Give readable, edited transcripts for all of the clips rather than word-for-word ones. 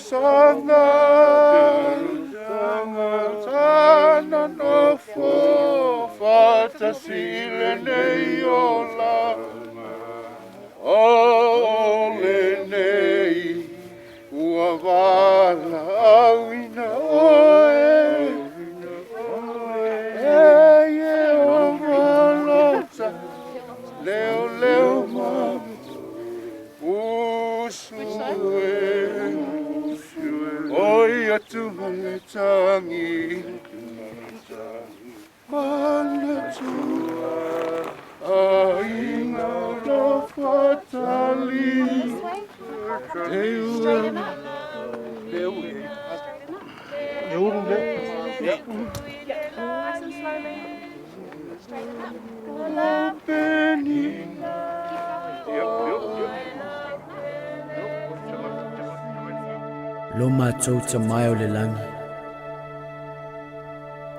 sana no fo fata sile nei ola ole nei ua wala awina oe o malota leo leo mami usue oi atu hale tangi mana tua aina lo fatali Lo mātou ta mai o le langi.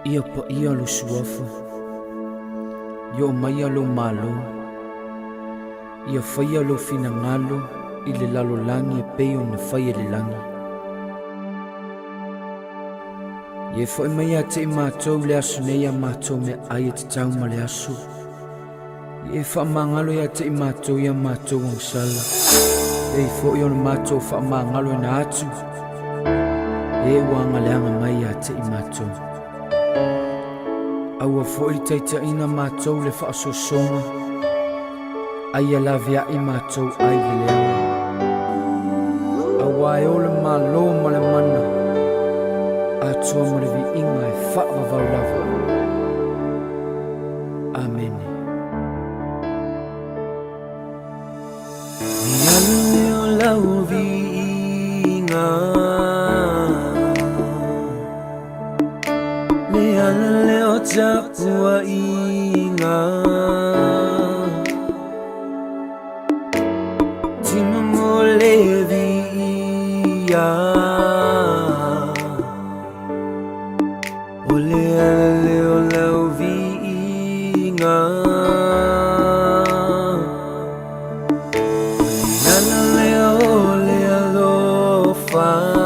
Ia pa ia lo suafu. Ia o mai lo malo. Ia whaia lo fina ngalo i le lalo langi e peo na whaia le langi. Ia whai mai a te i mātou le asu nei a mātou me ai e te tau ma le asu. Ia wha mangalo ia te i mātou ia mātou ang sala. Ia wha i ona mātou wha mangalo ina atu. E wanga leanga mai a te i mātou. Aua fōi teita ina mātou le whaasosonga. Ai a lavea i mātou ai le leanga. Aua e ole malo ma le mana. Atua ma le vi inga e whaava vau lava. Amen. Ia leo lau vi inga. Leo tapua inga Tima mole via Ole leo lau vinga Ole leo lo fa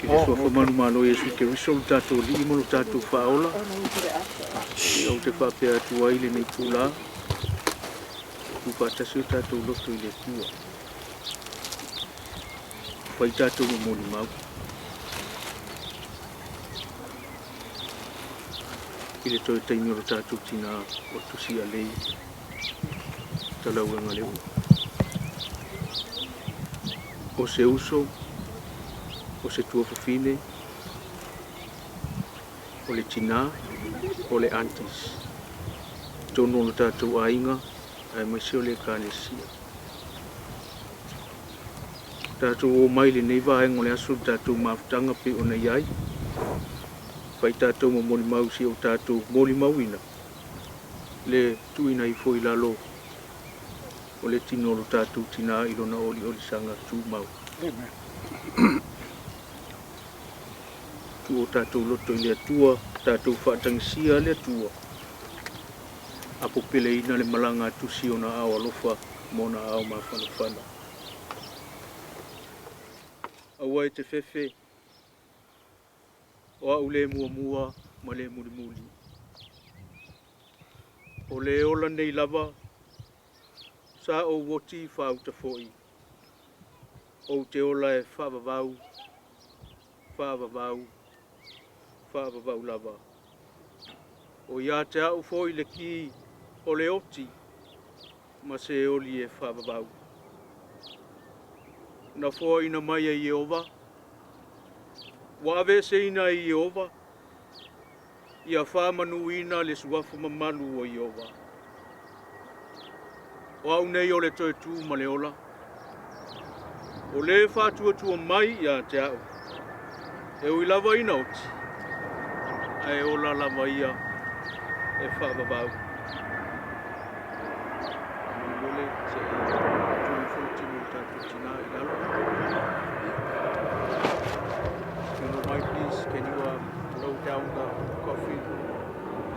Sua whamanu malo Yesu ke riso lo tātou li imo lo tātou whaola. Au te whapea atua ile nei pula. Tu whatasi o tātou loto ile tua. Whai tātou mo moni mau. Ile toi taimi o tātou tina o Tusialei. Talauega Leu'u. O se uso, o se tuafafine, o le tina, o le antis. Tono lo tātou ainga, ai maise o le kānesia. Tātou o mai le nei vaenga o le aso tātou mafutanga pe o nei ai. Pai tātou mo moli mau si o tātou moli mauina. Le tuina I foi lalo. O le tino lo tātou tina ilona oli sanga tu mau. Tu o tātou loto I le atua, tātou whaatangisia le atua. Apo pele ina le malanga tusi o na au alofa, mona au mawhanawhana. Aua e te fefe, o au le mua ma le muli. O le ola nei lava, sa o woti whauta foi. O te ola e whaavavau lava. O ia te au foi le ki o le oti, ma se oli e whaavavau. Na foi na mai a Iova, wa ave se ina I Iova, ia whamanuina le suafu mamalu o Iova. O au nei o le toi tu ma le ola. O le whātua mai ia te au. E ui lava ina oti. Ai ola lava ia e whaavavau. Mole te tui whutinu tātou tina I lalo. You know, Mike, please, can you low down the coffee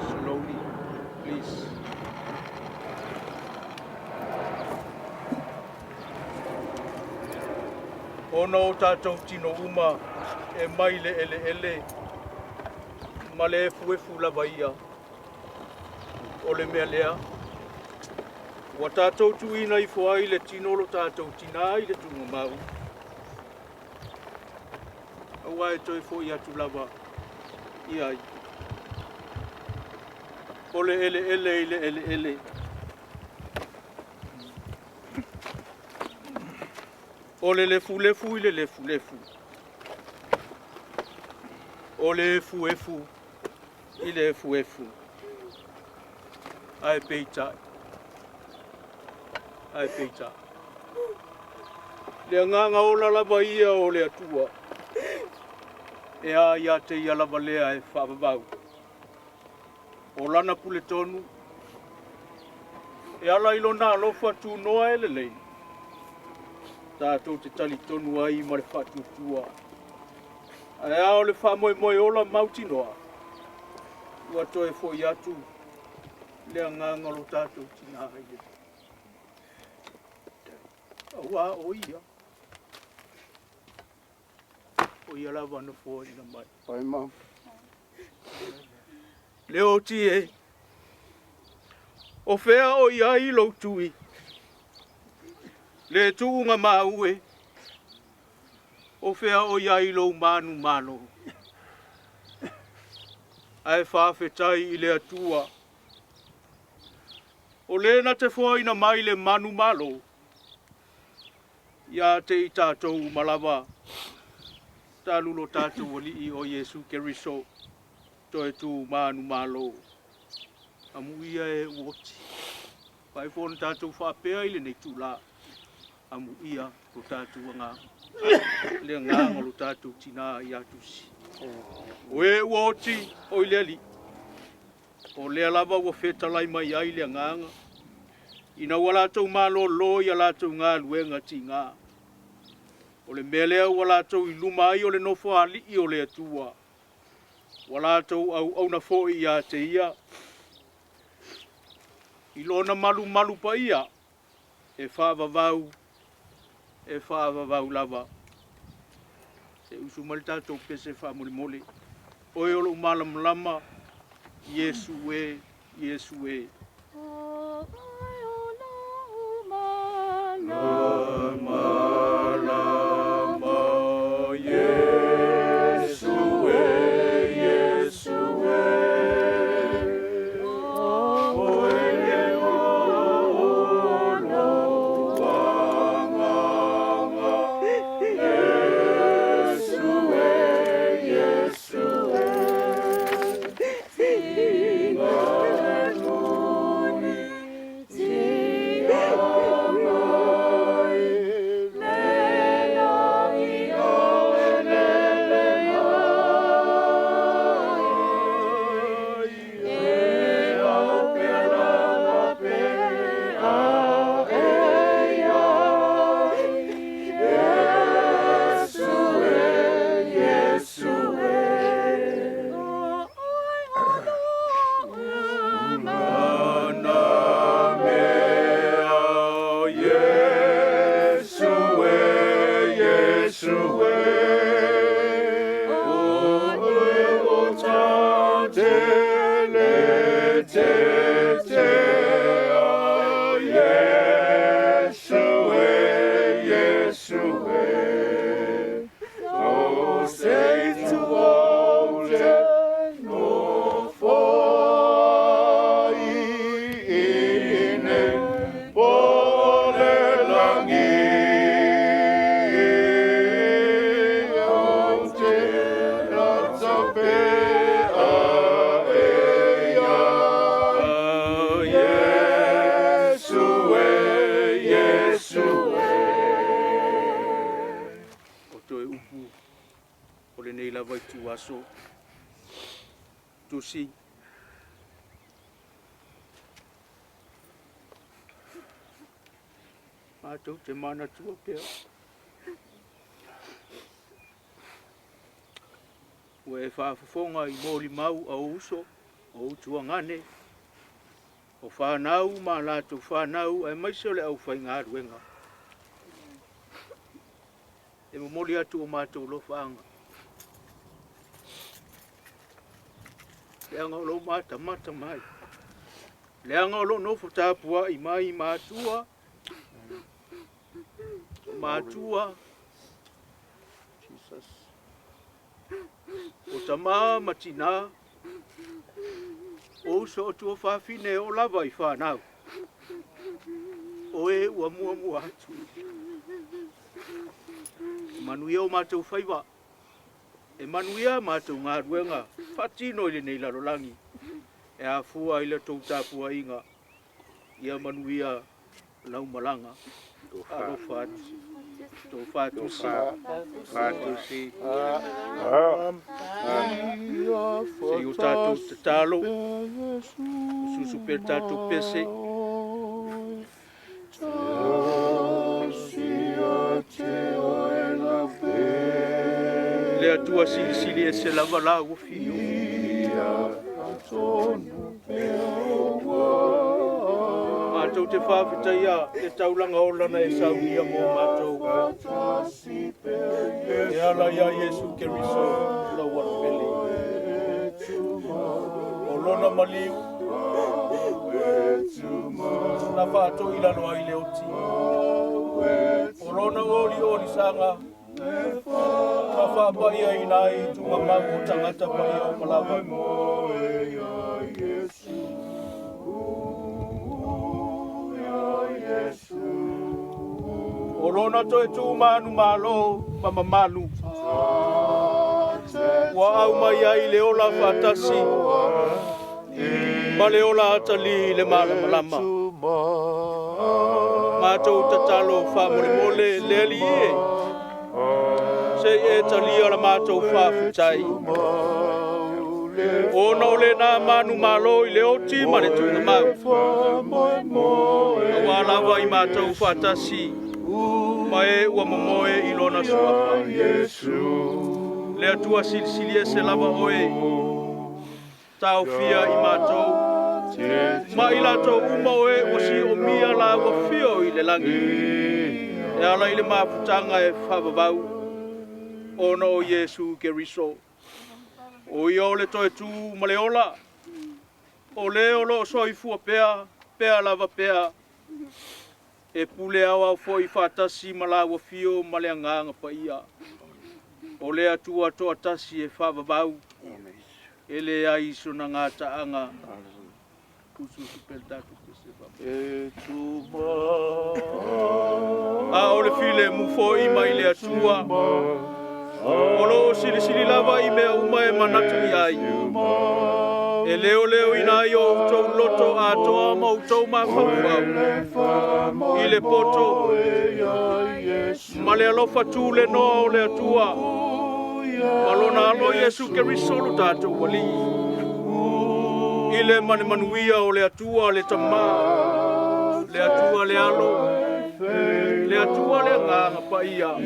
slowly, please? Ono o tātou tino uma e mai le ele ma le efu lava ia o le mea lea. Wa tātou tuina I foai le tino lo tātou tina I le tunga mau. Awa e toi fo ia tu lava ia I. O le ele. O le lefu I le lefu. O le efu I le efu. Ai peita. Le nganga o la lava ia o le atua. E a ia te ia lava lea e whaavavau. O lana pule tonu. E ala ilona alofa tu noa ele lei. Tātou te tali tonu ai ma le whatutua. Ai ao le whamoe ola mauti noa. Ua toe fo I atu. Lea nganga lo tātou tina ai. Aua o ia. O ia lava na fo ina mai. Pai mau. Leo ti e. O fea o ia I lo tui. Le tuunga maue. O fea o ia I lo manu. Ai whawhetai I le atua. O le na te whaina mai le manu malo. Ia te I tātou malava. Tālulo tātou wali o Yesu Keriso. Toi tu manu malo. Amu ia e woti. Pai fona tātou whapea I le nei tūla. Amu ia lo tātou ngā. Le ngā lo tātou tina I atusi. O e woti o I le ali. O le alava ua whetalai mai ai le nganga. Ina wala tau malo lo I alatou ngā luenga ti ngā. O le melea wala tau I luma ai o le nofo ali I o le atua. Wala tau au na fo I a te ia. I lona malu pa ia. E whaavavau lava. Se usu mali tātou pese wha mole mole. Oe olo malamalama. Yesu e, Yesu e. Aso tusi ato te mana tua pea ue whaafafonga I mōli mau a uso o utua ngane o whanau ma lato whanau e maise le au whainga aruenga e mōli atu o mātou lo whaanga Leanga o lo mata mai. Leanga o lo nofo tāpua I mai mātua. Mātua. Jesus. O tamā matina. O so o tua whawhine o lava I whanau. O e ua mua atu. Manuia o mātou whaiwa. E manuia mātou ngā ruenga, whatino I le nei larolangi. E a fua I le tau tāpua inga. Ia manuia lau malanga. Aro whātusi. Tau whātusi. Whātusi. Se o tātou te tālo. Susu pe tātou pese. Lea tua sili e se lava la o fio. Mātou te whawhita ia, e taulanga o lana e saunia mō mātou. E ala ia Yesu Keriso, la warapele. O lona maliu. Na whātou I lano ai leo ti. O lona oli sanga. Ka whāpai ai nai tu mamau o tangata pai o malawa. O rona to e tu manu malo, mama manu. Wa au mai ai le ola whatasi. Ma le ola atali le malama. Mātou tatalo whamole le li e. Se e talia la mātou whawhitai. O no le nā manu malo I le oti ma le tūna mau. Awa lawa I mātou whatasi. Ma e ua momoe I lona suafa. Le atua silisili e se lava oe. Tau fia I mātou. Ma I lato uma oe o si o mia la ua fio I le langi. E ala I le mafutanga e whavavau. Ona o Yesu Keriso. O ia o le toe tū ma le ola. O le olo soifua pea, pea lava pea. E pule awa foi whātasi ma la wafio ma le anganga pa ia. O le atua toa tasi e whavavau. E le aiso na ngā taanga. Kususu pel tatu kese wha. E tuma. A o le file mu foi mai le atua. O lo sili lava I mea uma e manatu I ai. E leo ina I o utou loto a toa ma utou ma whawhau. I le poto. Ma le alofa tū le noa o le atua. Ma lona alo Yesu Keriso lo tātou wali. I le manuia o le atua le tama. Le atua le alo. Le atua le nganga pa ia.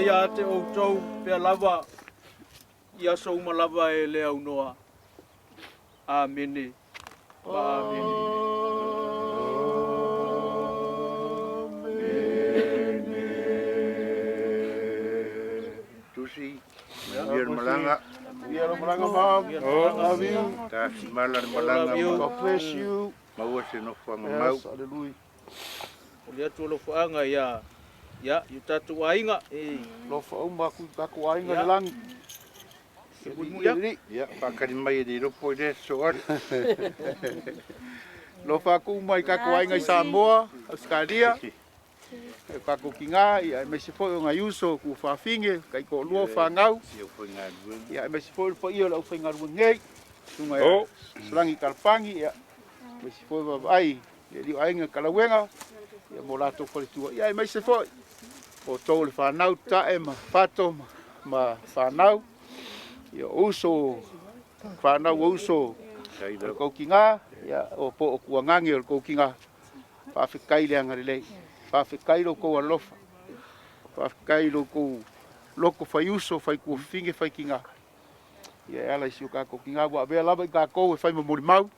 Ia te outou pea lava. Ia so uma lava e le au noa. Amene. Amene. Tusi, biar malanga. Biar malanga mam. Love you. Kasi malan malanga. God bless you. Mau se no fanga mau. Yes, hallelujah. Ia tuolo whaanga ia. Ia, yu tatu ainga. Lofa uma ku kako ainga le langi. Ya, pakari mai di ropo de soar. Lofa ku mai kako ainga I Samoa, Australia. E kako kinga ia me se foi nga yuso ku fafinge kai ko lua fangau. Eu fui nga duan. Ia me se foi fo ia lau fainga ngei. Tunga ia. Slangi kalpangi ia. Me se foi vai. Ia di ainga Talauega. Ia mo lato fo tua. Ia me se foi. O tau le whanau tae ma whato ma whanau. Ia uso, whanau uso o koukinga. Ia o po o kuangangi o koukinga. Whawhikai le angarelei. Whawhikai lo kou alofa. Whawhikai lo kou loko whai uso, whai kua whinge whai kinga. Ia ala isi o ka koukinga. Wa vea lava I ka kou e whai mamori mau.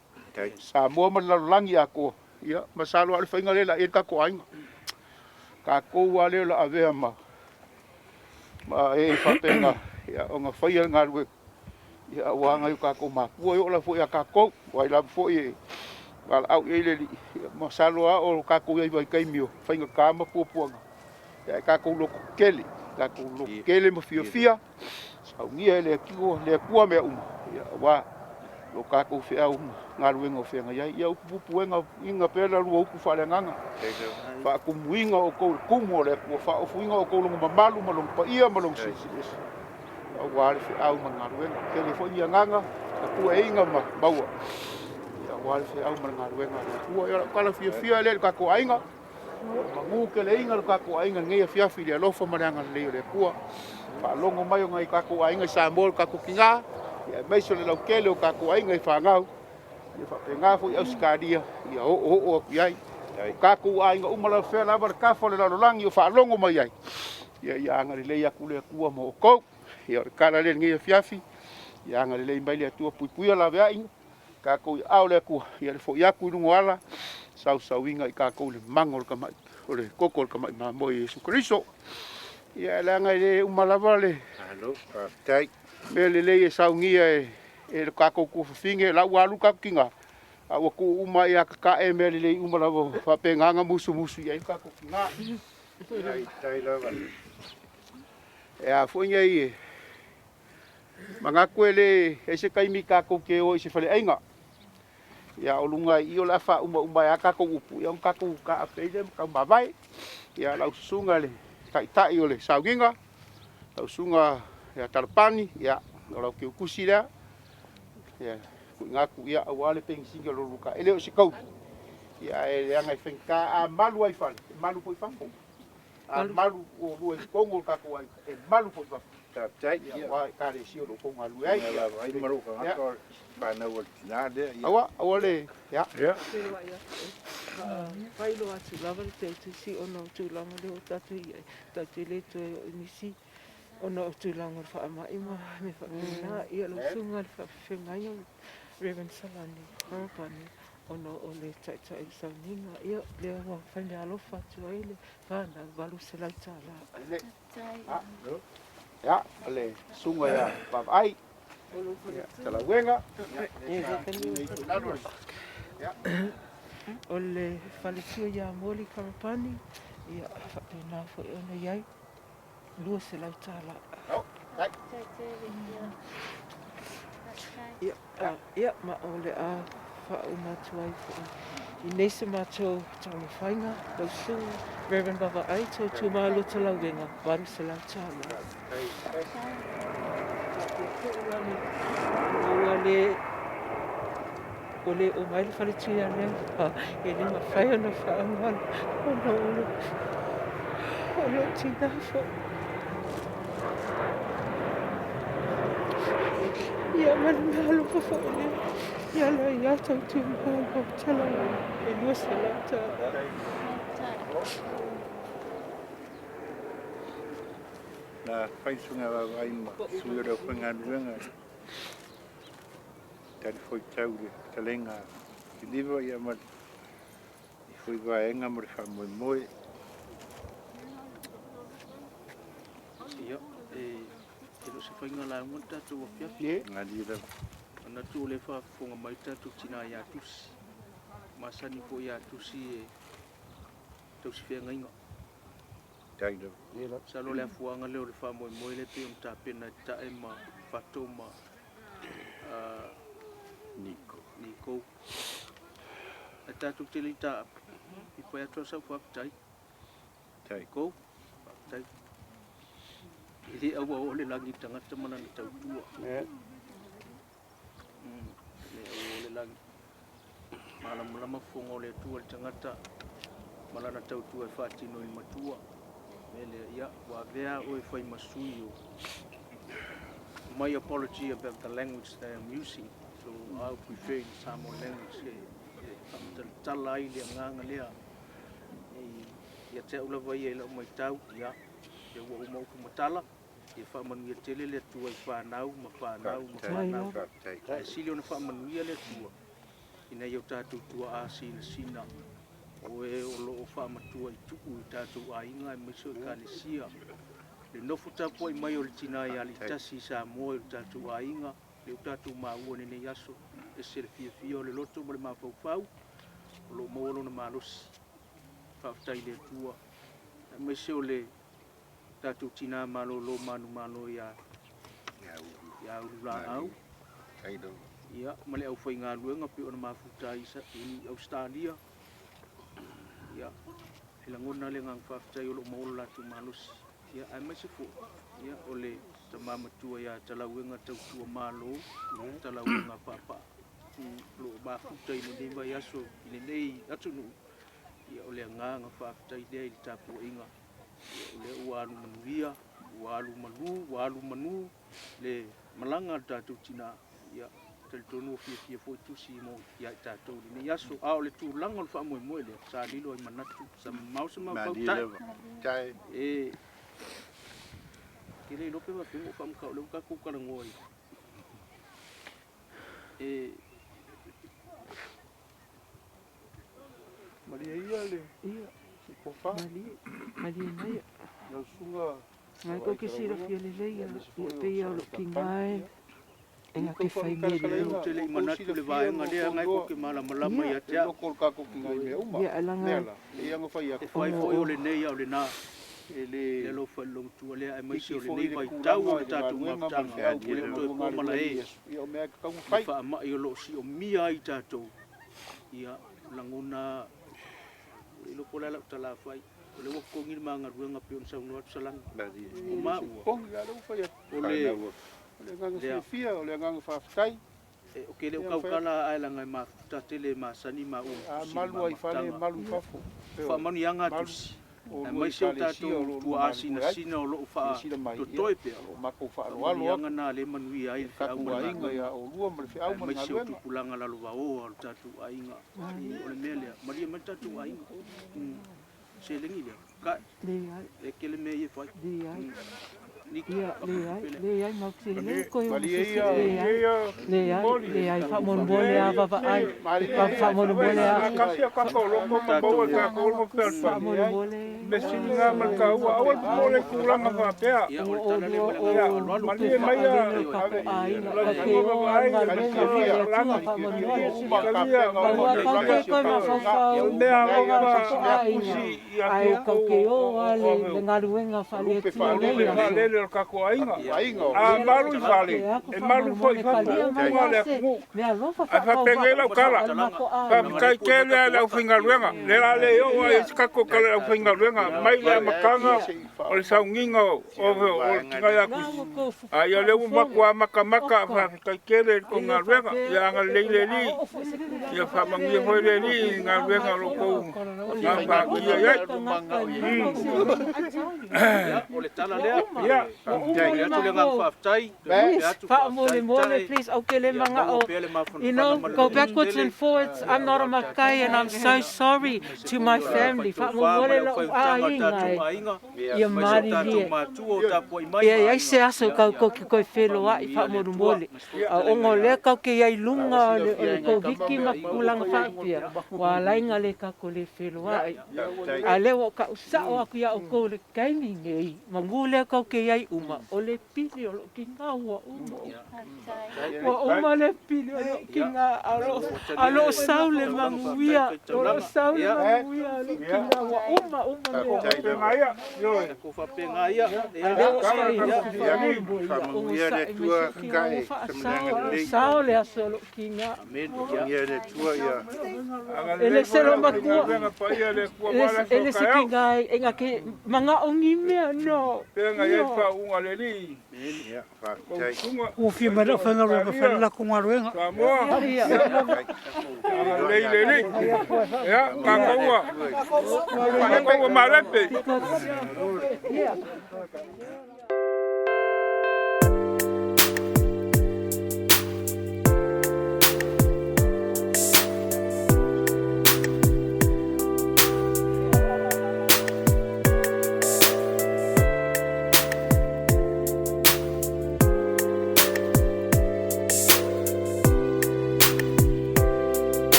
Sa mua ma lalolangi a koa. Ia masalo ale whainga lela e ka ko ainga. Ka kou ale la avea ma e whapenga ia o ngā whaia ngā rue ia wanga yu ka kou ma kua yo la fo ia ka kou wai la fo i wala au e le ma salo a o ka kou ia i kaimio whainga ka ma puapuanga ia ka kou loko kele ma fia sau ngia le kua mea uma ia wa lo ka kou whea uma ngā ruenga o whenga ia upu puenga inga pēla rua upu whalenganga fa kumuinga o kou kumo le kua fa ofuinga o kou longo mamalu malong pa ia malong sisi au wale fe au manga ruenga kele fo ia nganga ka kua inga ma baua ia wale fe au manga ruenga kua ia kala fia le ka ko ainga mangu kele inga ka ko ainga ngia fia le lofa maranga le kua fa longo mai ngai ka ko ainga sa mol ka ko kinga ia meiso le lau kele o ka ko ainga I whangau ia whapenga fo I Australia ia o iai ka ko ainga umala fe la bar ka fo le lalolangi o whalongo mai ai ia angari le ia kule kua mo ko ia kala le ngia fiafi ia angari le mai le tua puipuia la vea inga ka ko au le kua ia le fo ia ku lungo ala sau inga I ka ko le mangol ka mai o le kokol ka mai ma mo Yesu Kristo ia la ngai le umala vale Hello, tai. Mele le sau ngia e ka ko ku finge la walu ka kinga a ku uma ia ka e mele le uma la fa penganga musu ia ka ko kinga Tai la va. e a fonya I manga kwele e se kai mi ka ko ke o se fale ainga ia o lunga I o la fa uma ia ka ko upu ia ka ko ka pele ka mavai ia la sunga le tai o le sau nginga la sunga ia talpani ia ora ke kusi la ia ku ngaku ia awale peng singa lo luka ele o sikau ia ele anga fenka a malu ai fal malu foi fango a malu o lu e kongo ka ko ai e malu foi fa Tai. ia wa ka le si o lo kongo alu ai Ia ai maru ka ngakor. Pa na wal nade. awa awale ia Ya. Pai lo atu lava te si ono tu langa le tatu ia tatu le tu nisi ono tu langa fa ma ima me fa na ia lo sunga fa fenga Reverend Salani Hopani Ono o le tai sauninga ia lea wa whainga alofa tua ele whana walu se lai tāla. Ya, ale sunga ya papai. Ya, Talauega. O le whaletua ia moli karapani ia whapena fo e ona iai lua se lai tāla. Ia, ma o le a whauna tuai fo i nese mātou tāna whainga, lau su, Reverend Baba ai tau tu mālo Talauega, waru se lai tāla. O le o mai le whaletua lea, e le ma whai ona whaangala, o le tina fo. Ia mani mahalo pa fo le, ia la ia tau tu mālo Talauega, e lua se lai tāla. Na whaisunga wa wai ma suira whangaruanga. Tari foi tau le talenga. Ki liwa ia ma i foi waenga mo le whamoe moe. Ia, lo se whainga la unga tātou wa piapi. Ngā lira. Ana tū le whafonga mai tātou tina ia tusi. Masani po ia tusi e tausi whenga inga. Taida. Salo le afuanga leo le whamoe moe le pe on tā pena tae ma whatou ma Niko. A tātou te li tā i pai atua sau whaptai. Niko, whaptai. I le aua o le langi tangata mana ni tautua. Le aua o le langi. Malama fonga o le atua le tangata. Malana tautua e whaatino i matua. Mele ia, wa vea o e whai masui o. My apology about the language that I'm using. So I'll prefer in Samoan language. Talai le nganga lea. Ia te ulawa ia ila mai tau, ia. Ia wa uma upu matala. Ia whaamanu ia tele le tua i whanau, ma whanau. Ia sili ona whaamanu ia le tua. Ina iau tātou tua a sina. O e o loo whaamatua i tuku i tātou a inga e miso i kālesia. Le nofu tapo i mai o le tina i ali tasi sa moe o tātou a inga. Le tātou maua nene yaso. E se le fia o le loto mo le mawhau. O lo molo na malosi. Whaftai le tua. E miso o le tātou tina malo lo manu ia urula au. Ia, ma le au whai ngā luenga pe o na mawhuta i Australia. Ia, e la ngona le ngang whaftai o lo molo la tu malosi. Ia, ai mai se fo. Ia, o le tamamatua ia Talauega tautua malo, Talauega papa. Lo mafuta i nei mai aso, i nei atunu. Ia, o le nganga whaftai lea i tapu inga. Ia, o le ualu manuia, ualu manu, le malanga tātou tina. Ia, tonu fia foi tusi mo ia tātou ni aso a o le tūlanga o le whaamoemoe lea sa lilo ai manatu sa mausa Tai. E kere lope wa whengu whamkau leu ka kukara ngoi Maria ia le. Ia. Si kofa. Maria nai. Nau sunga. Mai ko ke sira fia le leia. Ia pe ia o lo kingai. E nga ke whai mea leo te le manatu le vaenga lea ngai ko ke malama ia tea. Lokol ka ko kingai me uma. Ia alanga. Le ia ngawhai a e whai foi o le nei au le nā. Le lo whai long tua lea e maisi o le nei vai tau o le tātou mawtanga. Ia le toi pōmala e. Ia o mea kakau Ia whai. wha amai o lo si o mia i tātou. Ia langona. I loko lala utala whai. O le wakongi ni maanga ruenga pe on saunua tu salanga. O mau. Kongi la le whai a. O le. O le nganga fia, o le nganga whaftai. O ke le ukaukala ai langa ma tatele ma sani ma o. Malu ai whale, malu whafo. Wha manu ianga tusi. Mai se o tātou tua asina sina o loo wha to toi pia. O mako wha alo Manu alo. ianga nā le manu i ai. Kakua inga ia o lua ma le whi au ma Mai ngā se o luenga. tupulanga lalo wa o al tātou a inga. O le mea lea. Maria mai tātou a inga. Se lengi lea. Ka Dei ai. e kele me i e whai. Dei ai. le ai mau ki le ko Mali le ia, le ai fa mon bole a va ai fa mon bole a Kasi ka ko lo ko ma ko ka ko lo pe fa mon bole me singa ma ka wa awal mo le kulang ma pe o mali mai a ai ka ke o ai nga fa mon bole ko ma fa me a ai ka ke o ale nga ruenga fa le le ka ko ainga a malu vale e malu foi fa le ku a fa pengela kala fa kai kele la finga luenga le la le o ai ka ko kala la finga luenga mai la makanga o sa nginga o tinga ya ku ai le u makwa makamaka fa kai kele ko nga luenga ya nga le li ya fa mangi foi le li nga luenga lo ko nga ba ya ya ole tala lea ya ya tu le nga faftai fa mole please okay le manga o you know go backwards and forwards. I'm not a Makai and I'm so sorry to my family fa mole lo ainga ia mari ia ia se aso ka ko ko felo ai fa mole o ngole ka ke ai lunga le ko viki makulanga fa pia wa lainga le ka ko le felo ai ale o ka sa o ku ya o ko le kaimi ngai mangule ka ke ai uma o le pili o lo kinga wa uma le pili o lo kinga alo saule manguia o saule manguia le kinga wa uma le ngaya yo ko fa penga ia famia le tua kai saule asolo kinga famia le tua ya ele selo makua ele sikinga enga ke manga ongi mea no penga ia fa unga le li ya fa tai o fi mara fa nga ro fa la ko ngaruenga mo le ya ka ko malepe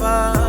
Bye.